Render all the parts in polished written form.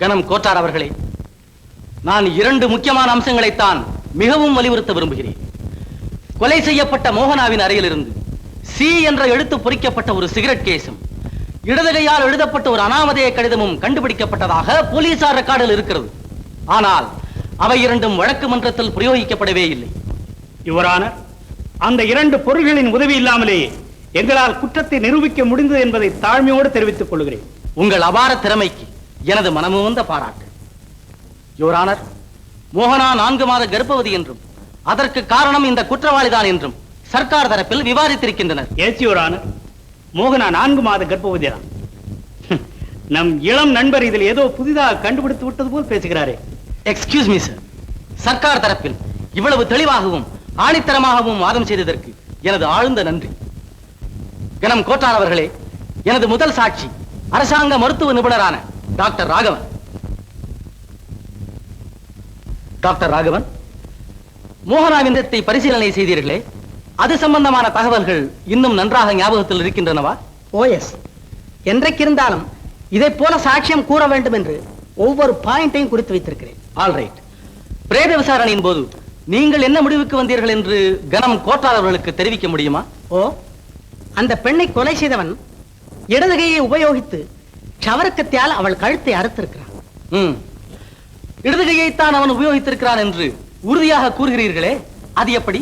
கனம் கோட்டார் அவர்களே, நான் 2 முக்கியமான அம்சங்களைத்தான் மிகவும் வலியுறுத்த விரும்புகிறேன். கொலை செய்யப்பட்ட மோகனாவின் அறையிலிருந்து சி என்ற எழுத்து பொறிக்கப்பட்ட ஒரு சிகரெட் கேஸும் இடதுகையால் எழுதப்பட்ட ஒரு அனாமதேய கடிதமும் கண்டுபிடிக்கப்பட்டதாக போலீசார் ரெக்கார்டில் இருக்கிறது. ஆனால் அவை இரண்டும் வழக்கு மன்றத்தில் பிரயோகிக்கப்படவே இல்லை. யுவரான, அந்த 2 பொருள்களின் உதவி இல்லாமலேயே எங்களால் குற்றத்தை நிரூபிக்க முடிந்தது என்பதை தாழ்மையோடு தெரிவித்துக் கொள்கிறேன். உங்கள் அபார திறமைக்கு எனது மனமுவந்த பாராட்டு. யுவரானர், மோகனா 4 மாத கர்ப்பவதி என்றும் அதற்கு காரணம் இந்த குற்றவாளிதான் என்றும் சர்க்கார் தரப்பில் விவாதித்திருக்கின்றனர். எஸ் யுவரானர், மோகனா 4 மாத கர்ப்பவதி தான். நம் இளம் நண்பர் இதில் ஏதோ புதிதாக கண்டுபிடித்து விட்டது போல் பேசுகிறாரே. எக்ஸ்கியூஸ் மீ சார், சர்க்கார் தரப்பில் இவ்வளவு தெளிவாகவும் ஆணித்தரமாகவும் வாதம் செய்ததற்கு எனது ஆழ்ந்த நன்றி. கனம் கோட்டார் அவர்களே, எனது முதல் சாட்சி அரசாங்க மருத்துவ நிபுணரான டாக்டர் ராகவன். டாக்டர் ராகவன், மோகனாவின் இடத்தை பரிசீலனை செய்தீர்களே, அது சம்பந்தமான தகவல்கள் இன்னும் நன்றாக ஞாபகத்தில் இருக்கின்றனவா? ஓஎஸ், என்றைக்கு இருந்தாலும் இதை போல சாட்சியம் கூற வேண்டும் என்று ஒவ்வொரு பாயிண்டையும் குறித்து வைத்திருக்கிறேன். ஆல்ரைட். பிரேத விசாரணையின் போது நீங்கள் என்ன முடிவுக்கு வந்தீர்கள் என்று கனம் கோட்டார் அவர்களுக்கு தெரிவிக்க முடியுமா? ஓ, அந்த பெண்ணை கொலை செய்தவன் இடதுகையை உபயோகித்து சவரக்கத்தியால் அவள் கழுத்தை அறுத்திருக்கிறான். இடதுகையைத்தான் அவன் உபயோகித்திருக்கிறான் என்று உறுதியாக கூறுகிறீர்களே, அது எப்படி?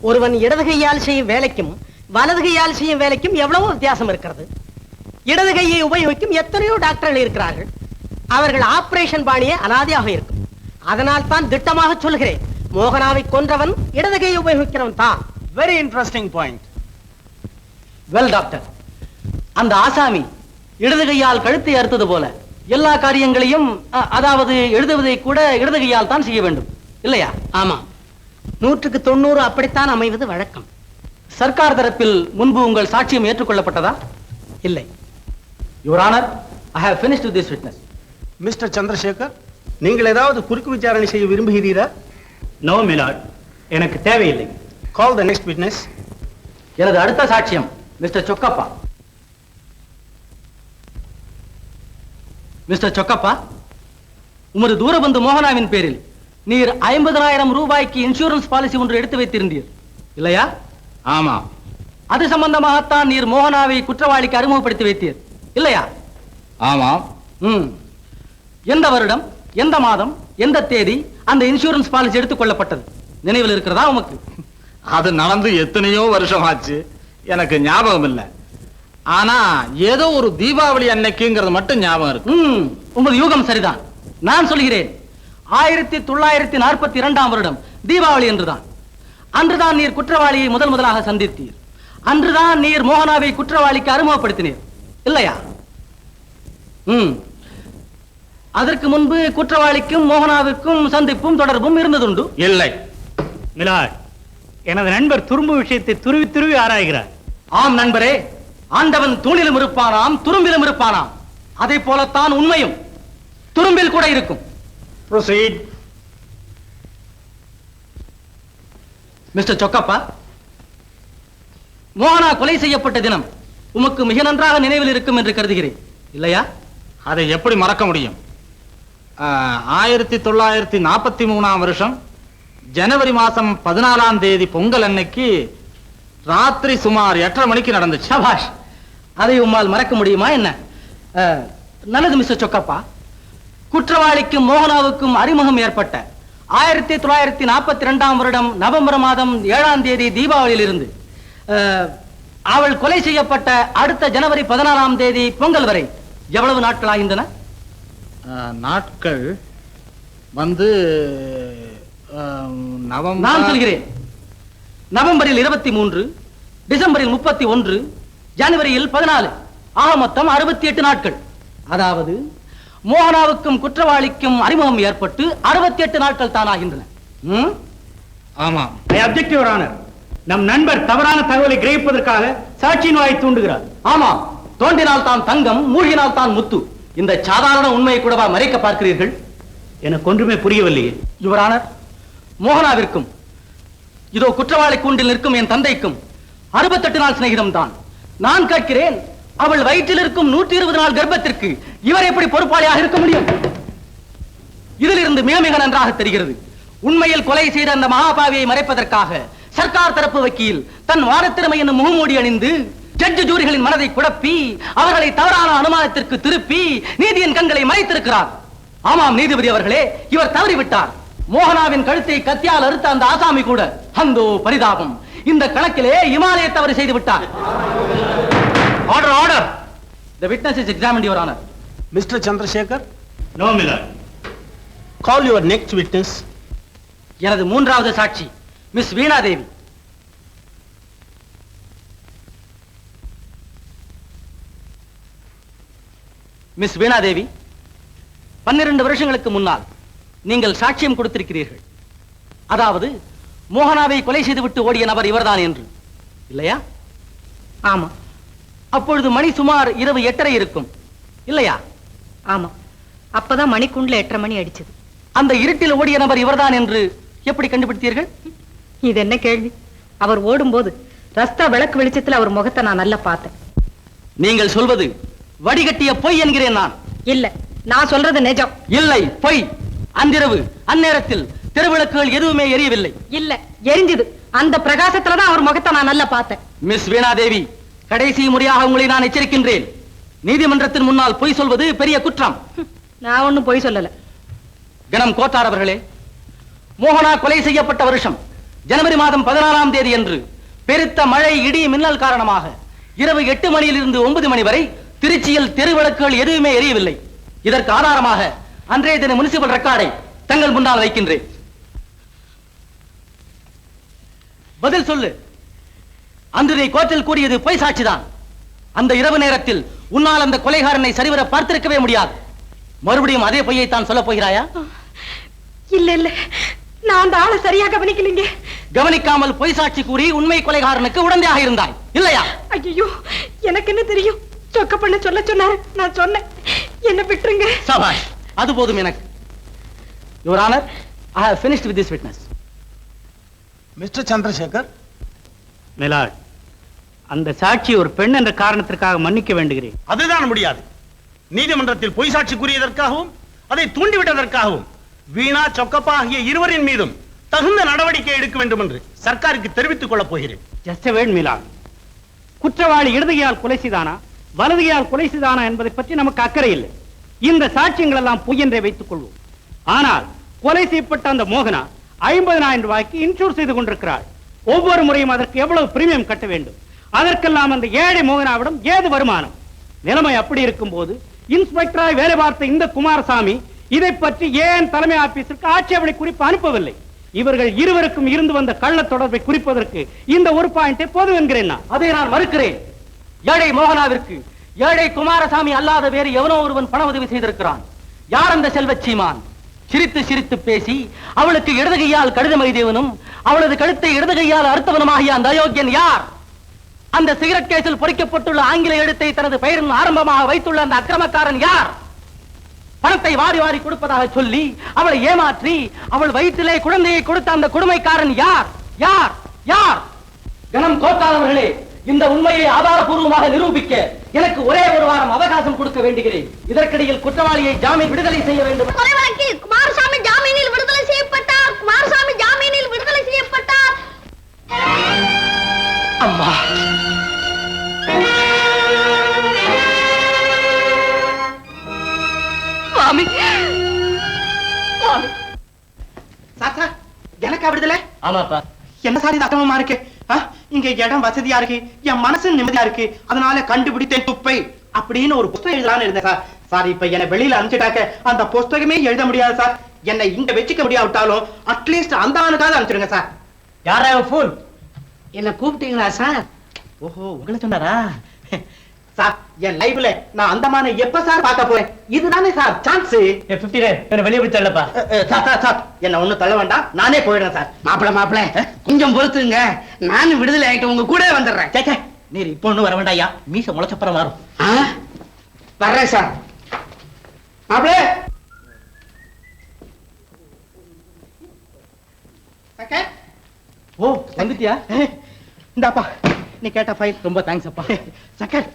ஒருவன் இடதுகையால் செய்யும் வேலைக்கும் வலதுகையால் செய்யும் வேலைக்கும் எவ்வளவோ வித்தியாசம் இருக்கிறது. இடதுகையை உபயோகிக்கும் எத்தனையோ டாக்டர்கள் இருக்கிறார்கள். அவர்கள் ஆபரேஷன் பாணியே அனாதையாக இருக்கும். அதனால் தான் திட்டமாக சொல்கிறேன், மோகனாவை கொன்றவன் இடதுகையை உபயோகிக்கிறவன் தான். Very interesting point. Well doctor, அந்த ஆசாமி இடதுகையால் கழுத்தை அறுத்தது போல எல்லா காரியங்களையும், அதாவது எழுதுவதை கூட இடதுகையால் தான் செய்ய வேண்டும், இல்லையா? ஆமா, 100க்கு 90 அப்படித்தான் அமைவது வழக்கம். சர்க்கார் தரப்பில் முன்பு உங்கள் சாட்சியம் ஏற்றுக்கொள்ளப்பட்டதா? இல்லை. Your honour, I have finished with this witness. Mister Chandrasekhar, நீங்கள் ஏதாவது குறுக்கு விசாரணை செய்ய விரும்புகிறீரா? நோ மிலார்ட், எனக்கு தேவையில்லை. கால் த நெக்ஸ்ட் விட்னஸ். எனது அடுத்த சாட்சியம் மிஸ்டர் சொக்கப்பா. மிஸ்டர் சொக்கப்பா, உமது தூரபந்து மோகனாவின் பேரில் நீர் 50,000 ரூபாய்க்கு இன்சூரன்ஸ் பாலிசி ஒன்று எடுத்து வைத்திருந்தீர், இல்லையா? ஆமா. அது சம்பந்தமாகத்தான் நீர் மோகனாவை குற்றவாளிக்கு அறிமுகப்படுத்தி வைத்தீர், இல்லையா? ஆமா. எந்த வருடம், எந்த மாதம், எந்த தேதி அந்த இன்சூரன்ஸ் பாலிசி எடுத்துக் கொள்ளப்பட்டது நினைவில் இருக்கிறதா உமக்கு? அது நடந்து எத்தனையோ வருஷம் ஆச்சு, எனக்கு ஞாபகம் இல்லை. ஆனா ஏதோ ஒரு தீபாவளி அன்னைக்குங்கிறது மட்டும் ஞாபகம் இருக்கு. உமது யூகம் சரிதான். நான் சொல்கிறேன், 1942 வருடம் தீபாவளி என்றுதான். அன்றுதான் நீர் குற்றவாளியை முதலாக சந்தித்தீர். அன்றுதான் நீர் மோகனாவை குற்றவாளிக்கு அறிமுகப்படுத்தினீர், இல்லையா? அதற்கு முன்பு குற்றவாளிக்கும் மோகனாவுக்கும் சந்திப்பும் தொடர்பும் இருந்ததுண்டு, இல்லை? மிலார்ட், எனது நண்பர் துரும்பு விஷயத்தை துருவி துருவி ஆராய்கிறார். ஆம் நண்பரே, ஆண்டவன் தூணிலும் இருப்பானாம், துரும்பிலும் இருப்பானாம். அதை போலத்தான் உண்மையும் துரும்பில் கூட இருக்கும். Proceed. மிஸ்டர் சொக்கப்பா, மோகனா கொலை செய்யப்பட்ட தினம் உமக்கு மிக நன்றாக நினைவில் இருக்கும் என்று கருதுகிறேன், இல்லையா? அதை எப்படி மறக்க முடியும்? 1943 வருஷம் ஜனவரி மாசம் 14ஆம் தேதி பொங்கல் அன்னைக்கு ராத்திரி சுமார் 8:30 மணிக்கு நடந்துச்சு. சபாஷ், அதை உம்மால் மறக்க முடியுமா என்ன? நல்லது மிஸ்டர் சொக்கப்பா. குற்றவாளிக்கும் மோகனாவுக்கும் அறிமுகம் ஏற்பட்ட 1942 வருடம் நவம்பர் மாதம் 7ஆம் தேதி தீபாவளியில் இருந்து அவள் கொலை செய்யப்பட்ட அடுத்த ஜனவரி 14ஆம் தேதி பொங்கல் வரை எவ்வளவு நாட்கள் ஆகின்றன? நாட்கள் வந்து நான் சொல்கிறேன், நவம்பரில் 23, டிசம்பரில் 31, ஜனவரியில் 14, ஆக மொத்தம் 68 நாட்கள். அதாவது மோகனாவுக்கும் குற்றவாளிக்கும் அறிமுகம் ஏற்பட்டு 68 நாட்கள் தான் ஆகின்றன. ஆமா. ஐ அப்ஜெக்ட் யுவர் ஆனர். நம் நண்பர் தவறான தகவலை கிரகிப்பதற்காக சாட்சியின் வாயை தூண்டுகிறார். ஆமா, தோண்டினால் தான் தங்கம், மூழ்கினால் தான் முத்து. இந்த சாதாரண உண்மையை கூடவா மறைக்க பார்க்கிறீர்கள்? எனக்கு ஒன்றுமே புரியவில்லையே. யுவர் ஆனர், மோகனாவிற்கும் இதோ குற்றவாளி கூண்டில் நிற்கும் என் தந்தைக்கும் 68 நாள் சிநேகிதம் தான். நான் கேட்கிறேன், அவள் வயிற்றில் இருக்கும் 120 நாள் கர்ப்பத்திற்கு இவர் எப்படி பொறுப்பாளியாக இருக்க முடியும்? இதிலிருந்து மிக மிக நன்றாக தெரிகிறது உண்மையில் கொலை செய்த அந்த மகாபாவியை மறைப்பதற்காக சர்க்கார் தரப்பு வக்கீல் தன் வானத்திறமை என்னும் முகமூடி அணிந்து ஜட்ஜு ஜூரிகளின் மனதை குழப்பி அவர்களை தவறான அனுமானத்திற்கு திருப்பி நீதியின் கண்களை மறைத்திருக்கிறார். ஆமாம் நீதிபதி அவர்களே, இவர் தவறிவிட்டார். மோகனாவின் கழுத்தை கத்தியால் அறுத்த அந்த ஆசாமி கூட அந்தோ பரிதாபம் இந்த கணக்கிலே இமாலய தவறு செய்து விட்டார். Order order. The witness is examined, Your Honor. Mister Chandrasekhar, no milord. Call your next witness. எனது மூன்றாவது சாட்சி மிஸ் வீணா தேவி. மிஸ் வீணா தேவி, 12 வருஷங்களுக்கு முன்னால் நீங்கள் சாட்சியம் கொடுத்திருக்கிறீர்கள். அதாவது மோகனாவை கொலை செய்துவிட்டு ஓடிய நபர் இவர்தான் என்று, இல்லையா? ஆமா. அப்பொழுது மணி சுமார் இரவு 8:30 இருக்கும், இல்லையா? ஆமா. அப்பதான் மணிக்குண்டுல 8:30 மணி அடிச்சது. அந்த இருட்டில் ஓடிய நபர் இவர்தான் என்று எப்படி கண்டுபிடித்தீர்கள்? இது என்ன கேள்வி? அவர் ஓடும்போது ரஸ்தா விளக்கு வெளிச்சத்துல அவர் முகத்தை நான் நல்லா பார்த்தேன். நீங்கள் சொல்வது வடிகட்டிய பொய் என்கிறேன் நான். இல்ல, நான் சொல்றது நிஜம். இல்லை, பொய். அன்றிரவு அந்நேரத்தில் தெருவிளக்குகள் எதுவுமே எரியவில்லை. இல்ல, எரிஞ்சது. அந்த பிரகாசத்துலதான் அவர் முகத்தை நான் நல்லா பார்த்தேன். மிஸ் வீணா தேவி, கடைசி முறையாக உங்களை நான் எச்சரிக்கின்றேன். நீதிமன்றத்தின் முன்னால் பொய் சொல்வது பெரிய குற்றம். நான் ஒண்ணும் பொய் சொல்லல. கணம் கோட்டார் அவர்களே, மோகனா கொலை செய்யப்பட்ட வருஷம் ஜனவரி மாதம் 14ஆம் தேதி என்று பெருத்த மழை, இடி, மின்னல் காரணமாக இரவு 8 மணியிலிருந்து 9 மணி வரை திருச்சியில் தெருவிளக்குகள் எதுவுமே எரியவில்லை. இதற்கு ஆதாரமாக அன்றைய தின முனிசிபல் ரெக்கார்டை தங்கள் முன்னால் வைக்கின்றேன். பதில் சொல்லு. அன்று நீ கோர்ட்டில் கூறியது பொய் சாட்சிதான். அந்த இரவு நேரத்தில் உன்னால் அந்த கொலைகாரனை சரிவர பார்த்திருக்கவே முடியாது. மறுபடியும் அதே பொய்யை தான் சொல்ல போகிறாயா? இல்ல இல்ல, நான் அந்த ஆளை சரியா கவனிக்கலீங்க. கவனிக்காமல் பொய் சாட்சி கூறி உண்மை கொலைகாரனுக்கு உடந்தையாக இருந்தாய், இல்லையா? ஐயோ, எனக்கு என்ன தெரியும்? சொக்க பண்ண சொல்ல சொன்னாரு, நான் சொன்னேன். என்ன விட்டுருங்க. சபாஷ், அது போதும் எனக்கு. Your honour, I have finished with this witness. Mister Chandrasekhar, milord, அந்த சாட்சி ஒரு பெண் என்ற காரணத்திற்காக மன்னிக்க வேண்டுகிறேன். அதுதான் முடியாது. நீதிமன்றத்தில் பொய் சாட்சி கூறியதற்காகவும் அதை தூண்டிவிட்டதற்காகவும் வீணா, சொக்கப்பா ஆகிய இருவரின் மீதும் தகுந்த நடவடிக்கை எடுக்க வேண்டும் என்று சர்க்காருக்கு தெரிவித்துக் கொள்ளப் போகிறேன். Just a word, milord. குற்றவாளி இடதுகையால் கொலை செய்தானா வலதுகையால் கொலை செய்தானா என்பதை பற்றி நமக்கு அக்கறை இல்லை. இந்த சாட்சியங்கள் எல்லாம் பொய் என்றே வைத்துக் கொள்வோம். ஆனால் கொலை செய்யப்பட்ட அந்த மோகனா 50,000 ரூபாய்க்கு இன்சூர் செய்து கொண்டிருக்கிறாள். ஒவ்வொரு முறையும் அதற்கு எவ்வளவு பிரீமியம் கட்ட வேண்டும்? அதற்கெல்லாம் அந்த ஏழை மோகனாவிடம் ஏது வருமானம்? நிலைமை அப்படி இருக்கும் போது இன்ஸ்பெக்டராய் வேலை பார்த்த இந்த குமாரசாமி இதை பற்றி ஏன் தலைமை ஆபீஸிற்கு ஆட்சேபனை குறிப்பு அனுப்பவில்லை? இவர்கள் இருவருக்கும் இருந்து வந்த கள்ள தொடர்பை குறிப்பதற்கு இந்த ஒரு பாயிண்டை போதும் என்கிறேன். அதை நான் மறுக்கிறேன். ஏழை மோகனாவிற்கு ஏழை குமாரசாமி அல்லாத வேறு எவனோ ஒருவன் பண உதவி செய்திருக்கிறான். யார் அந்த செல்வச் சீமான்? சிரித்து சிரித்து பேசி அவளுக்கு இடது கையால் கடிதம் எழுதியவனும் அவளது கழுத்தை இடது கையால் அறுத்தவனுமாகிய அந்த அயோக்கியன் யார்? அந்த சிகரெட் கேஸில் பொறிக்கப்பட்டுள்ள ஆங்கில எழுத்தை தனது பெயரின் ஆரம்பமாக வைத்துள்ள அந்த அக்கிரமக்காரன் யார்? பணத்தை வாரி வாரி கொடுப்பதாக சொல்லி அவளை ஏமாற்றி அவள் வயிற்றிலே குழந்தையை கொடுத்த அந்த கொடுமைக்காரன் யார்? யார்? யார்? கணம் கோட்டாளர்களே, இந்த உண்மையை ஆதாரபூர்வமாக நிரூபிக்க எனக்கு ஒரே ஒரு வாரம் அவகாசம் கொடுக்க வேண்டுகிறேன். இதற்கிடையில் குற்றவாளியை ஜாமீன் விடுதலை செய்ய வேண்டும். கொலை வழக்கில் குமாரசாமி ஜாமீனில் விடுதலை செய்யப்பட்டார். குமாரசாமி ஜாமீனில் விடுதலை செய்யப்பட்டார். அம்மா, சுவாமி, சார், எனக்கா விடுதலை? ஆமாப்பா. என்ன சார் இது அக்கிரமமா இருக்கு? இங்க இடம் வசதியா இருக்கு, என் மனசு நிம்மதியா இருக்கு, அதனால கண்டுபிடித்தேன் துப்பை அப்படின்னு ஒரு புத்தகம் எழுதலாம்னு இருந்தேன் சார். சார், இப்ப என்ன வெளியில அனுப்பிச்சிட்டாக்க அந்த புஸ்தகமே எழுத முடியாது சார். என்னை இங்க வச்சுக்க முடியாவிட்டாலும் அட்லீஸ்ட் அந்த ஆணுக்காக அனுப்பிச்சிடுங்க சார். யாரா ஃபோன்? என்ன கூப்பிட்டீங்களா சார்? ஓஹோ, உங்களை சொன்னாரா? சார், என் லைஃப்ல நான் அந்தமான எப்ப சார் பார்க்க போறேன்? இதுதானே சார் சான்ஸ். 59 வெளியே போய் தள்ளப்பா. சார், என்ன ஒண்ணும் தள்ள வேண்டாம், நானே போயிடுறேன் சார். மாப்பிள கொஞ்சம் பொறுத்துங்க, நானும் விடுதலை ஆயிட்டு உங்க கூட வந்துடுறேன். சே, நீர் இப்ப ஒண்ணும் வர வேண்டாயா, மீச முளைச்சப்புறம் வரும். வர்றேன் சார். மாப்பிள ஓ, வந்துட்டியா? இந்தாப்பா, நீ கேட்ட ஃபைல். ரொம்ப தேங்க்ஸ் அப்பா. சங்கர்,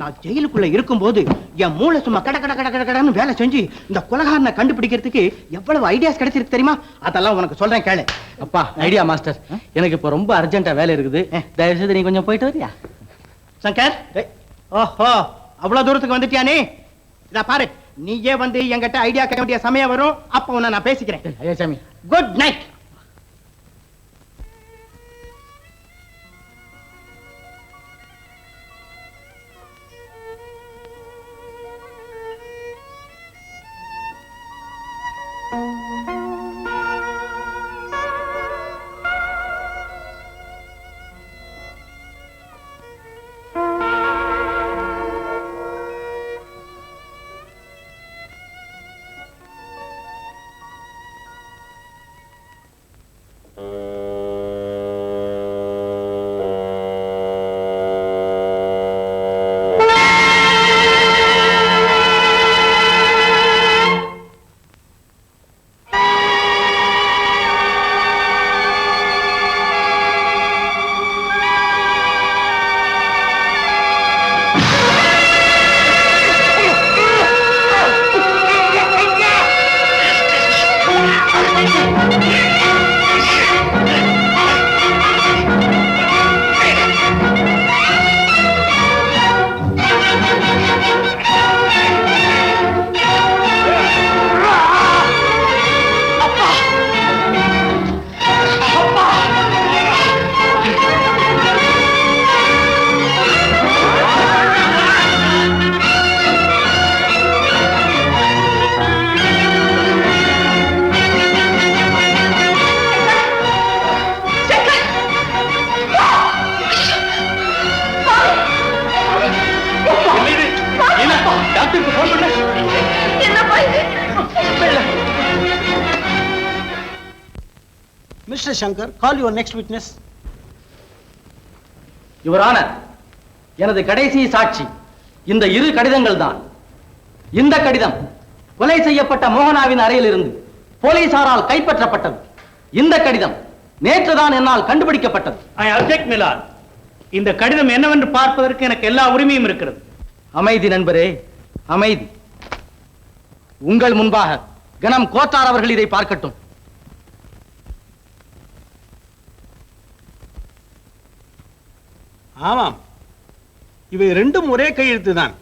நான் ஜெயிலுக்குள்ள இருக்கும்போது என் மூளை சும்மா கட கட கட கட கடன்னு வேலை செஞ்சு இந்த கொலைகாரனை கண்டுபிடிக்கிறதுக்கு எவ்வளவு ஐடியாஸ் கிடைச்சிருக்கு தெரியுமா? அதெல்லாம் உனக்கு சொல்றேன் கேளு. அப்பா ஐடியா மாஸ்டர், எனக்கு இப்ப ரொம்ப அர்ஜென்ட்டா வேலை இருக்குது. தயவு செய்து நீ கொஞ்சம் போயிட்டு வரியா? சங்கர், ஓஹோ அவ்வளவு தூரத்துக்கு வந்துட்டியா நீ? இத பாரு, நீயே வந்து என்கிட்ட ஐடியா கேட்க வேண்டிய சமயம் வரும், அப்ப உன்னை நான் பேசிக்கிறேன். ஐயா சாமி, good night. Mr. Shankar, call your next witness. Your honour, எனது கடைசி சாட்சி இந்த இரு கடிதங்கள் தான். இந்த கடிதம் கொலை செய்யப்பட்ட மோகனாவின் அறையில் இருந்து போலீசாரால் கைப்பற்றப்பட்டது. இந்த கடிதம் நேற்றுதான் என்னால் கண்டுபிடிக்கப்பட்டது. ஐ அப்ஜெக்ட் மிலாட். இந்த கடிதம் என்னவென்று பார்ப்பதற்கு எனக்கு எல்லா உரிமையும் இருக்கிறது. அமைதி நண்பரே, அமைதி. உங்கள் முன்பாக கணம் கோத்தார் அவர்கள் இதை பார்க்கட்டும். ஆமாம், இவை ரெண்டும் ஒரே கையெழுத்து தான்.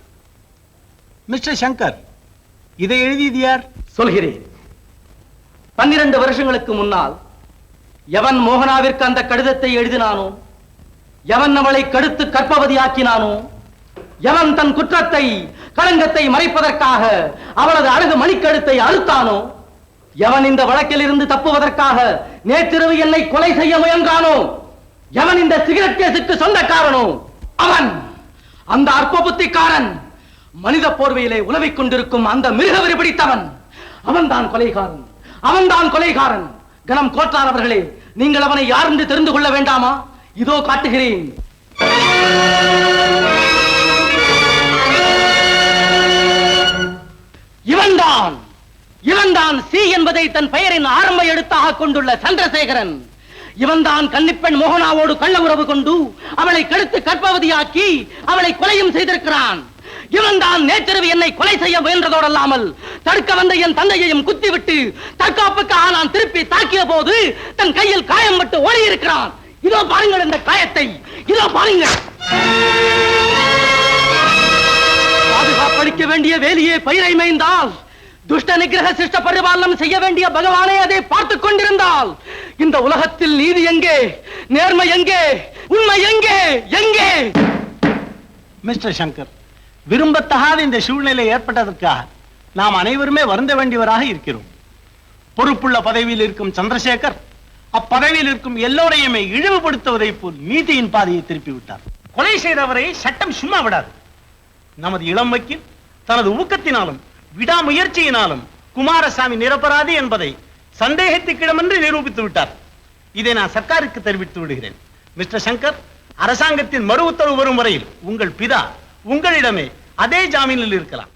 மிஸ்டர் சங்கர், இதை எழுதியது யார்? சொல்கிறேன். 12 வருஷங்களுக்கு முன்னால் எவன் மோகனாவிற்கு அந்த கடிதத்தை எழுதினானோ, எவன் அவளை கடுத்து கற்பவதியாக்கினானோ, எவன் தன் குற்றத்தை களங்கத்தை மறைப்பதற்காக அவளது அழகு மணிக்கழுத்தை அறுத்தானோ, எவன் இந்த வழக்கில் இருந்து தப்புவதற்காக நேற்றிரவு என்னை கொலை செய்ய முயன்றானோ, எவன் இந்த சிகரெட் கேஸுக்கு சொந்தக்காரனோ, அவன் அந்த அற்ப புத்திக்காரன், மனித போர்வையிலே உலவிக் கொண்டிருக்கும் அந்த மிருகவெறி பிடித்தவன், அவன்தான் கொலைகாரன், அவன்தான் கொலைகாரன். கணம் கோட்டார் அவர்களே, நீங்கள் அவனை யார் என்று தெரிந்து கொள்ள வேண்டாமா? இதோ காட்டுகிறேன். இவன்தான் சி என்பதை தன் பெயரின் ஆரம்ப எழுத்தாக கொண்டுள்ள சந்திரசேகரன். இவன்தான் கன்னிப்பெண் மோகனாவோடு கள்ள உறவு கொண்டு அவளை கெடுத்து கற்பவதியாக்கி அவளை கொலையும் செய்திருக்கிறான். இவன்தான் நேற்றிரவு என்னை கொலை செய்ய முயன்றதோடல்லாமல் தடுக்க வந்த என் தந்தையையும் குத்திவிட்டு தற்காப்புக்காக நான் திருப்பி தாக்கிய போது தன் கையில் காயம் பட்டு ஓடி இருக்கிறான். இதோ பாருங்கள் இந்த காயத்தை, இதோ பாருங்கள். பாதுகாப்பளிக்க வேண்டிய வேலியே பயிரை மேய்ந்தால், துஷ்ட நிகிரக சிஷ்ட பரிபாலனம் செய்ய வேண்டிய பகவானே அதை பார்த்துக் கொண்டிருந்தால், இந்த உலகத்தில் நீதி எங்கே, நேர்மை எங்கே, உண்மை எங்கே, எங்கே? மிஸ்டர் சங்கர், விரும்பத்தகாத இந்த சூழ்நிலை ஏற்பட்டதற்காக நாம் அனைவருமே வருந்த வேண்டியவராக இருக்கிறோம். பொறுப்புள்ள பதவியில் இருக்கும் சந்திரசேகர் அப்பதவியில் இருக்கும் எல்லோரையுமே இழிவுபடுத்துவதை போல் நீதியின் பாதையை திருப்பி விட்டார். கொலை செய்தவரை சட்டம் சும்மா விடாது. நமது இளம் வக்கீல் தனது ஊக்கத்தினாலும் விடாமுயற்சியினாலும் குமாரசாமி நிரபராதி என்பதை சந்தேகத்துக்கிடமின்றி நிரூபித்து விட்டார். இதை நான் சர்க்காருக்கு தெரிவித்து விடுகிறேன். மிஸ்டர் சங்கர், அரசாங்கத்தின் மறு உத்தரவு வரும் வரையில் உங்கள் பிதா உங்களிடமே அதே ஜாமீனில் இருக்கலாம்.